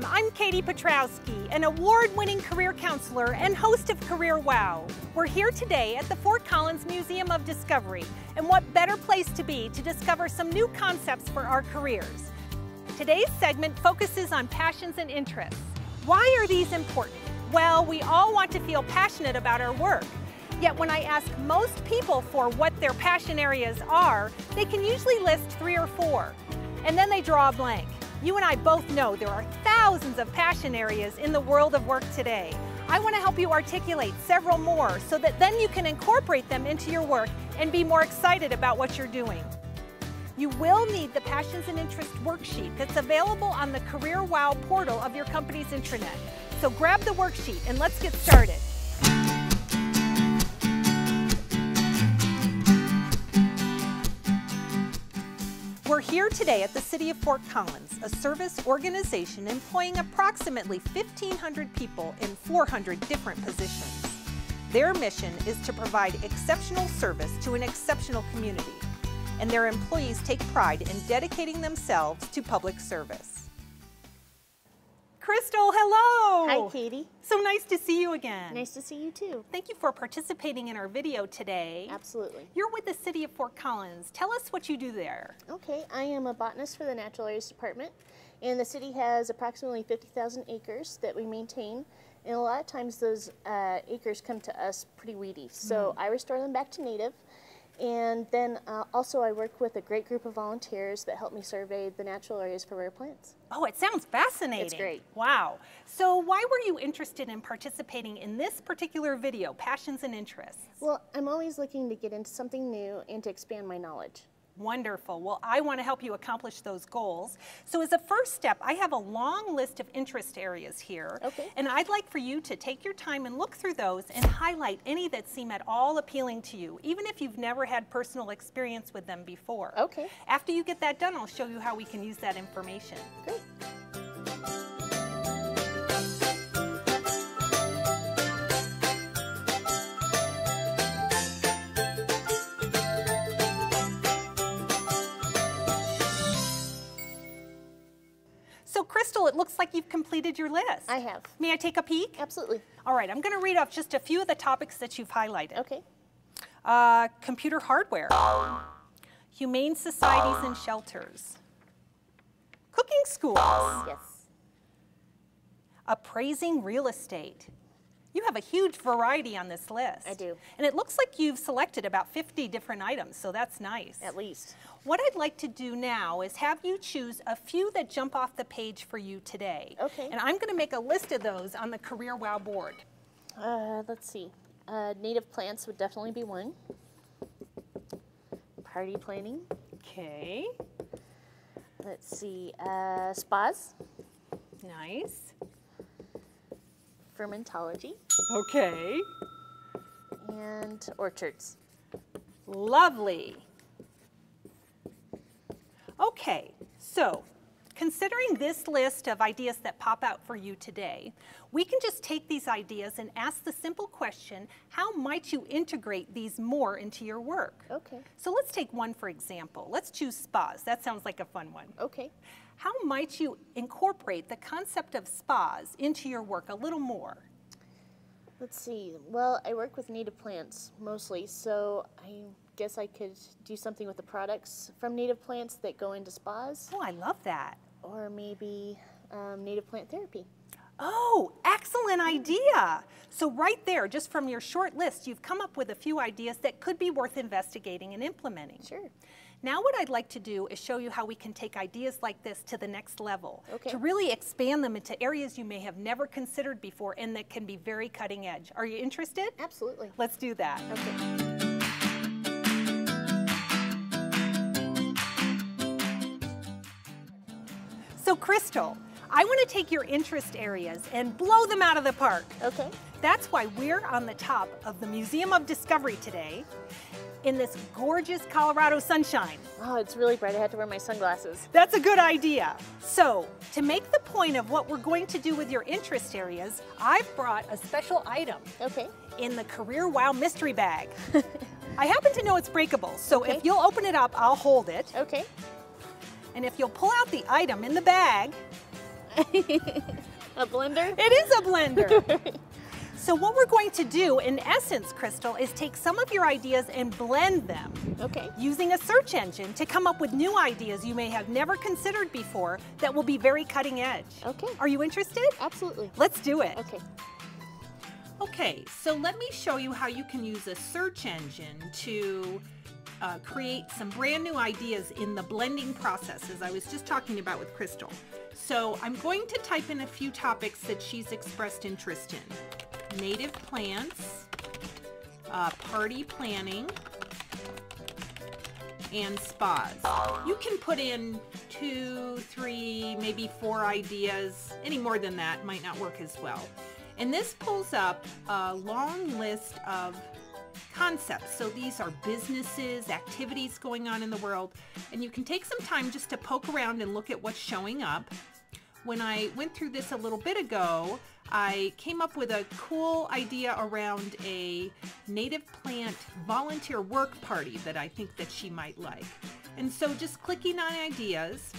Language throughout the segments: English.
I'm Katie Petrowski, an award-winning career counselor and host of Career Wow. We're here today at the Fort Collins Museum of Discovery, and what better place to be to discover some new concepts for our careers. Today's segment focuses on passions and interests. Why are these important? Well, we all want to feel passionate about our work. Yet when I ask most people for what their passion areas are, they can usually list 3 or 4, and then they draw a blank. You and I both know there are thousands of passion areas in the world of work today. I want to help you articulate several more so that then you can incorporate them into your work and be more excited about what you're doing. You will need the Passions and Interests worksheet that's available on the Career Wow portal of your company's intranet. So grab the worksheet and let's get started. We're here today at the City of Fort Collins, a service organization employing approximately 1,500 people in 400 different positions. Their mission is to provide exceptional service to an exceptional community, and their employees take pride in dedicating themselves to public service. Crystal, hello! Hi, Katie. So nice to see you again. Nice to see you too. Thank you for participating in our video today. Absolutely. You're with the City of Fort Collins. Tell us what you do there. Okay, I am a botanist for the Natural Areas Department, and the city has approximately 50,000 acres that we maintain, and a lot of times those acres come to us pretty weedy. So I restore them back to native, and then also I work with a great group of volunteers that help me survey the natural areas for rare plants. Oh, it sounds fascinating. It's great. Wow. So why were you interested in participating in this particular video, Passions and Interests? Well, I'm always looking to get into something new and to expand my knowledge. Wonderful. Well, I want to help you accomplish those goals. So as a first step, I have a long list of interest areas here. Okay. And I'd like for you to take your time and look through those and highlight any that seem at all appealing to you, even if you've never had personal experience with them before. Okay. After you get that done, I'll show you how we can use that information. Great. So Crystal, it looks like you've completed your list. I have. May I take a peek? Absolutely. All right, I'm going to read off just a few of the topics that you've highlighted. Okay. Computer hardware, humane societies and shelters, cooking schools, Yes. appraising real estate. You have a huge variety on this list. I do. And it looks like you've selected about 50 different items, so that's nice. At least. What I'd like to do now is have you choose a few that jump off the page for you today. Okay. And I'm going to make a list of those on the Career Wow board. Let's see. Native plants would definitely be one. Party planning. Okay. Let's see. Spas. Nice. Fermentology. Okay. And orchards. Lovely. Okay, so considering this list of ideas that pop out for you today, we can just take these ideas and ask the simple question, how might you integrate these more into your work? Okay. So let's take one for example. Let's choose spas. That sounds like a fun one. Okay. How might you incorporate the concept of spas into your work a little more? Let's see. Well, I work with native plants mostly, so I guess I could do something with the products from native plants that go into spas, Oh, I love that. or maybe native plant therapy. Oh, excellent idea. So right there, just from your short list, you've come up with a few ideas that could be worth investigating and implementing. Sure. Now what I'd like to do is show you how we can take ideas like this to the next level, Okay. to really expand them into areas you may have never considered before and that can be very cutting edge. Are you interested? Absolutely. Let's do that. Okay. So Crystal, I want to take your interest areas and blow them out of the park. Okay. That's why we're on the top of the Museum of Discovery today in this gorgeous Colorado sunshine. Oh, it's really bright. I have to wear my sunglasses. That's a good idea. So, to make the point of what we're going to do with your interest areas, I've brought a special item Okay. in the Career Wow mystery bag. I happen to know it's breakable, so Okay. if you'll open it up, I'll hold it. Okay. And if you'll pull out the item in the bag, A blender? It is a blender. So what we're going to do, in essence, Crystal, is take some of your ideas and blend them. Okay. Using a search engine to come up with new ideas you may have never considered before that will be very cutting edge. Okay. Are you interested? Absolutely. Let's do it. Okay. Okay, so let me show you how you can use a search engine to create some brand new ideas in the blending process, as I was just talking about with Crystal. So I'm going to type in a few topics that she's expressed interest in. Native plants, party planning, and spas. You can put in 2, 3, maybe 4 ideas. Any more than that might not work as well. And this pulls up a long list of concepts. So these are businesses, activities going on in the world, and you can take some time just to poke around and look at what's showing up. When I went through this a little bit ago, I came up with a cool idea around a native plant volunteer work party that I think that she might like. And so just clicking on ideas.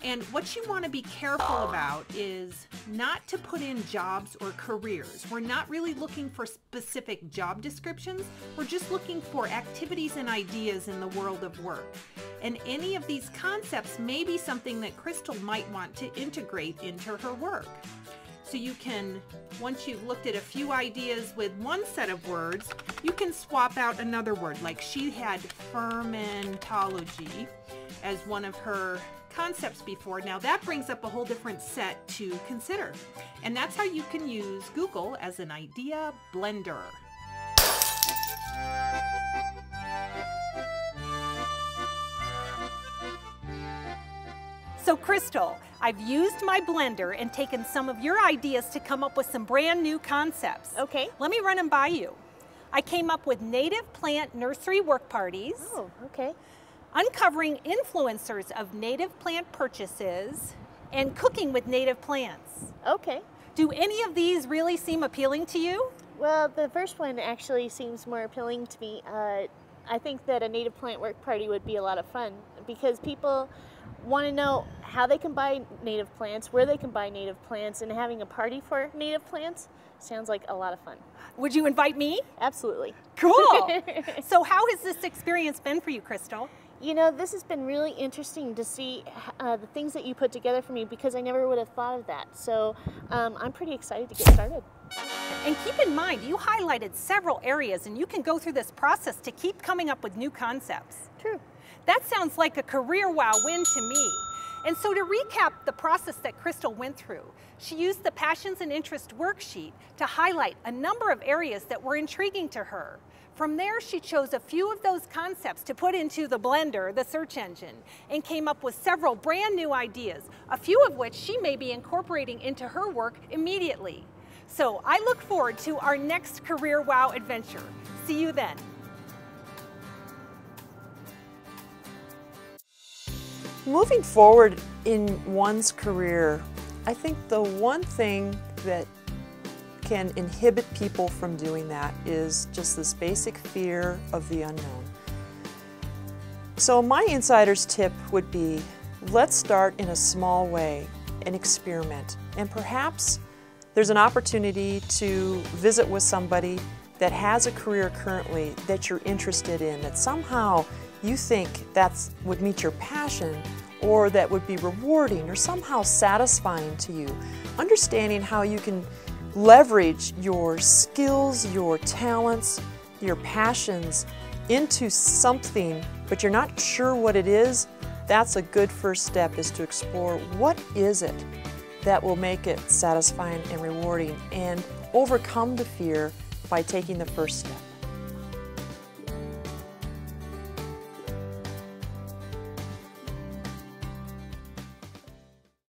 And what you want to be careful about is not to put in jobs or careers. We're not really looking for specific job descriptions. We're just looking for activities and ideas in the world of work. And any of these concepts may be something that Crystal might want to integrate into her work. So you can, once you've looked at a few ideas with one set of words, you can swap out another word. Like she had fermentology as one of her concepts before. Now that brings up a whole different set to consider. And that's how you can use Google as an idea blender. So Crystal, I've used my blender and taken some of your ideas to come up with some brand new concepts. Okay. Let me run them by you. I came up with native plant nursery work parties. Oh, okay. Uncovering influencers of native plant purchases, and cooking with native plants. Okay. Do any of these really seem appealing to you? Well, the first one actually seems more appealing to me. I think that a native plant work party would be a lot of fun because people want to know how they can buy native plants, where they can buy native plants, and having a party for native plants sounds like a lot of fun. Would you invite me? Absolutely. Cool. So how has this experience been for you, Crystal? You know, this has been really interesting to see the things that you put together for me because I never would have thought of that. So I'm pretty excited to get started. And keep in mind, you highlighted several areas and you can go through this process to keep coming up with new concepts. True. That sounds like a career wow win to me. And so to recap the process that Crystal went through, she used the Passions and Interest worksheet to highlight a number of areas that were intriguing to her. From there, she chose a few of those concepts to put into the blender, the search engine, and came up with several brand new ideas, a few of which she may be incorporating into her work immediately. So I look forward to our next Career Wow adventure. See you then. Moving forward in one's career, I think the one thing that can inhibit people from doing that is just this basic fear of the unknown. So my insider's tip would be, let's start in a small way and experiment. And perhaps there's an opportunity to visit with somebody that has a career currently that you're interested in, that somehow you think that would meet your passion or that would be rewarding or somehow satisfying to you. Understanding how you can leverage your skills, your talents, your passions into something, but you're not sure what it is, that's a good first step, is to explore what is it that will make it satisfying and rewarding, and overcome the fear by taking the first step.